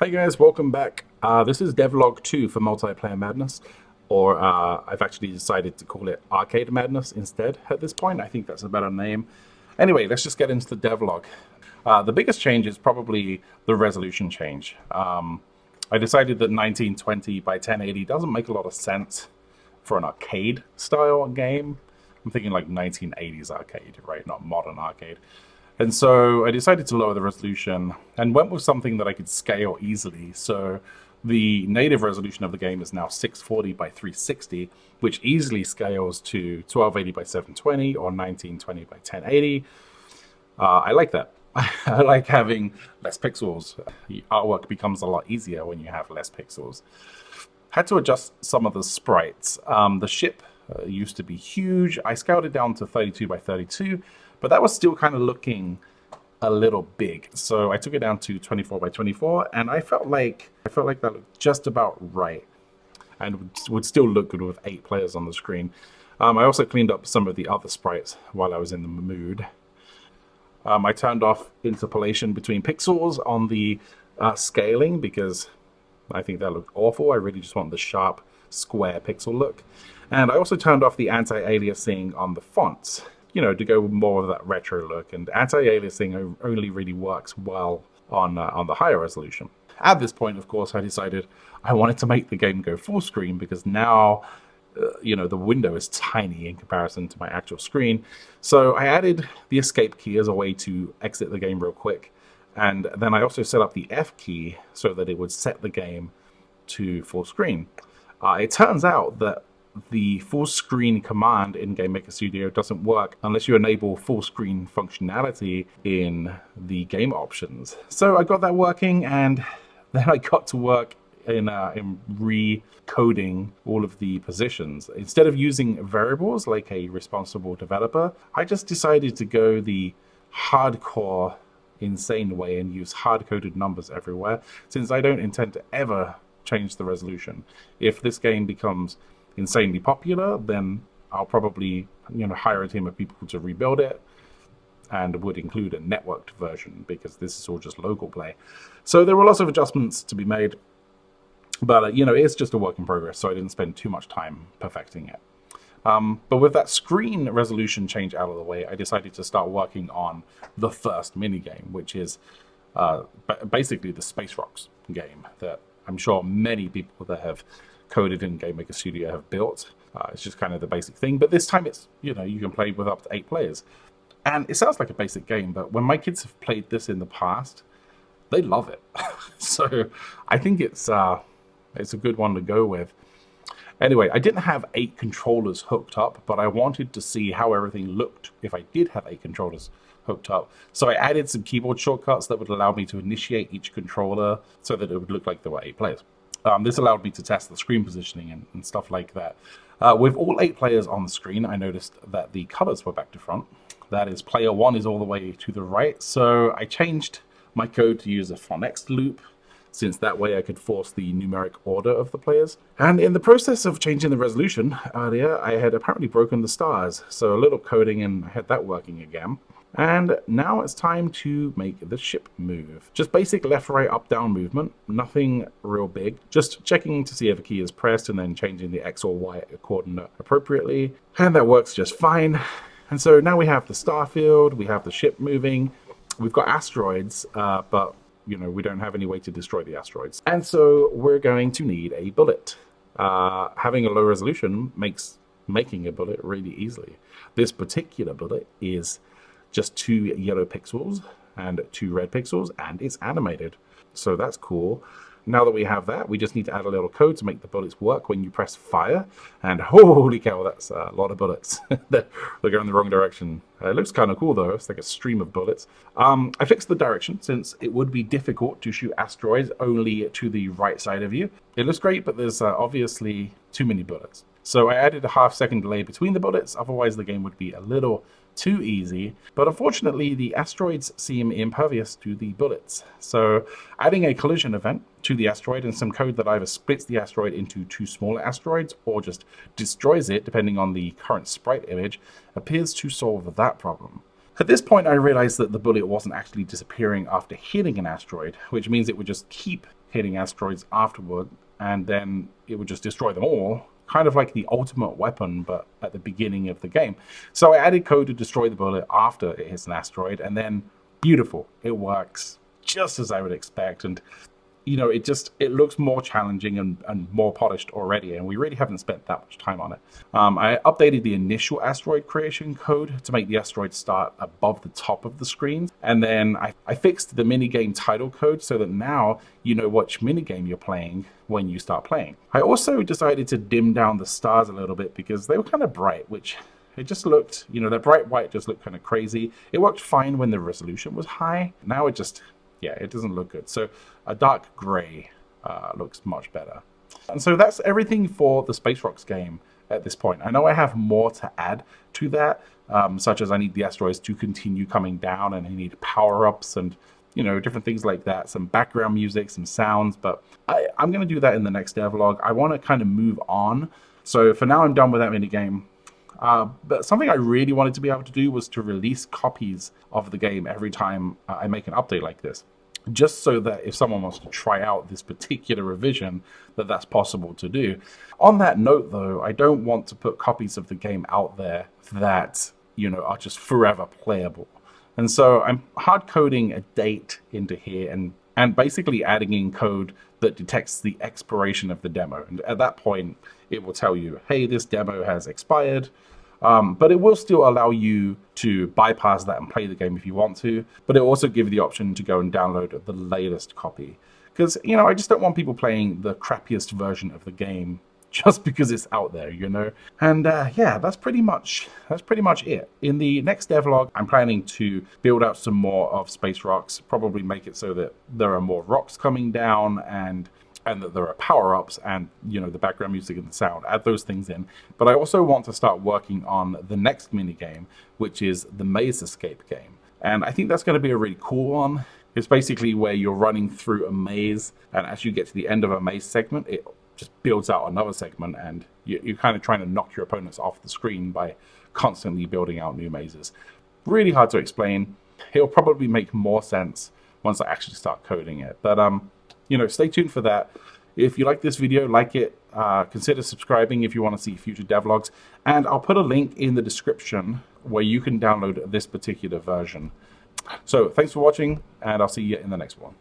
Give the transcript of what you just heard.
Hey guys, welcome back. This is Devlog 2 for Multiplayer Madness, or I've actually decided to call it Arcade Madness instead at this point. I think that's a better name. Anyway, let's just get into the devlog. The biggest change is probably the resolution change. I decided that 1920 by 1080 doesn't make a lot of sense for an arcade style game. I'm thinking like 1980s arcade, right? Not modern arcade. And so I decided to lower the resolution and went with something that I could scale easily. So the native resolution of the game is now 640 by 360, which easily scales to 1280 by 720 or 1920 by 1080. I like that. I like having less pixels. The artwork becomes a lot easier when you have less pixels. Had to adjust some of the sprites. The ship used to be huge. I scaled it down to 32 by 32, but that was still kind of looking a little big. So I took it down to 24 by 24, and I felt like that looked just about right, and would still look good with 8 players on the screen. I also cleaned up some of the other sprites while I was in the mood. I turned off interpolation between pixels on the scaling because I think that looked awful. I really just want the sharp square pixel look. And I also turned off the anti-aliasing on the fonts, you know, to go with more of that retro look. And anti-aliasing only really works well on the higher resolution. At this point, of course, I decided I wanted to make the game go full screen because now, you know, the window is tiny in comparison to my actual screen. So I added the escape key as a way to exit the game real quick. And then I also set up the F key so that it would set the game to full screen. It turns out that the full screen command in GameMaker Studio doesn't work unless you enable full screen functionality in the game options. So I got that working, and then I got to work in recoding all of the positions. Instead of using variables like a responsible developer, I just decided to go the hardcore insane way and use hard-coded numbers everywhere, since I don't intend to ever change the resolution. If this game becomes insanely popular, then I'll probably, you know, hire a team of people to rebuild it, and would include a networked version because this is all just local play. So there were lots of adjustments to be made, but you know, it's just a work in progress, so I didn't spend too much time perfecting it. But with that screen resolution change out of the way, I decided to start working on the first minigame, which is basically the Space Rocks game that I'm sure many people that have coded in GameMaker Studio have built. It's just kind of the basic thing, but this time it's, you know, you can play with up to 8 players. And it sounds like a basic game, but when my kids have played this in the past, they love it. So I think it's a good one to go with. Anyway, I didn't have 8 controllers hooked up, but I wanted to see how everything looked if I did have 8 controllers hooked up. So I added some keyboard shortcuts that would allow me to initiate each controller so that it would look like there were 8 players. This allowed me to test the screen positioning and stuff like that. With all 8 players on the screen, I noticed that the colors were back to front. That is, player 1 is all the way to the right. So I changed my code to use a phonics loop, since that way I could force the numeric order of the players. And in the process of changing the resolution earlier, I had apparently broken the stars. So a little coding and I had that working again. And now it's time to make the ship move. Just basic left, right, up, down movement. Nothing real big. Just checking to see if a key is pressed and then changing the X or Y coordinate appropriately. And that works just fine. And so now we have the star field, we have the ship moving. We've got asteroids, but you know, we don't have any way to destroy the asteroids. And so we're going to need a bullet. Having a low resolution makes making a bullet really easily. This particular bullet is just 2 yellow pixels and 2 red pixels, and it's animated. So that's cool. Now that we have that, we just need to add a little code to make the bullets work when you press fire. And holy cow, that's a lot of bullets. They're going the wrong direction. It looks kind of cool though. It's like a stream of bullets. I fixed the direction since it would be difficult to shoot asteroids only to the right side of you. It looks great, but there's obviously too many bullets. So I added a half-second delay between the bullets, otherwise the game would be a little too easy. But unfortunately, the asteroids seem impervious to the bullets. So adding a collision event to the asteroid and some code that either splits the asteroid into 2 smaller asteroids or just destroys it, depending on the current sprite image, appears to solve that problem. At this point, I realized that the bullet wasn't actually disappearing after hitting an asteroid, which means it would just keep hitting asteroids afterward, and then it would just destroy them all, kind of like the ultimate weapon, but at the beginning of the game. So I added code to destroy the bullet after it hits an asteroid, and then beautiful, it works just as I would expect. And you know, it looks more challenging and more polished already, and we really haven't spent that much time on it. I updated the initial asteroid creation code to make the asteroids start above the top of the screen, and then I fixed the minigame title code so that now you know which minigame you're playing when you start playing. I also decided to dim down the stars a little bit because they were kind of bright, which it just looked, you know, that bright white just looked kind of crazy. It worked fine when the resolution was high. Now it just, yeah, it doesn't look good. So a dark gray looks much better. And so that's everything for the Space Rocks game at this point. I know I have more to add to that, such as I need the asteroids to continue coming down, and I need power-ups and, you know, different things like that, some background music, some sounds, but I'm going to do that in the next devlog. I want to kind of move on. So for now, I'm done with that minigame. But something I really wanted to be able to do was to release copies of the game every time I make an update like this, just so that if someone wants to try out this particular revision, that's possible to do. On that note, though, I don't want to put copies of the game out there that, you know, are just forever playable. And so I'm hard coding a date into here and basically adding in code that detects the expiration of the demo. And at that point, it will tell you, hey, this demo has expired. But it will still allow you to bypass that and play the game if you want to. But it will also give you the option to go and download the latest copy. Because, you know, I just don't want people playing the crappiest version of the game just because it's out there, you know. And yeah, that's pretty much it. In the next devlog, I'm planning to build out some more of Space Rocks, probably make it so that there are more rocks coming down and that there are power-ups and, you know, the background music and the sound, add those things in. But I also want to start working on the next minigame, which is the Maze Escape game. And I think that's going to be a really cool one. It's basically where you're running through a maze, and as you get to the end of a maze segment, it just builds out another segment, and you're kind of trying to knock your opponents off the screen by constantly building out new mazes. Really hard to explain. It'll probably make more sense once I actually start coding it. But you know, stay tuned for that. If you like this video, like it, consider subscribing if you want to see future devlogs, and I'll put a link in the description where you can download this particular version. So thanks for watching, and I'll see you in the next one.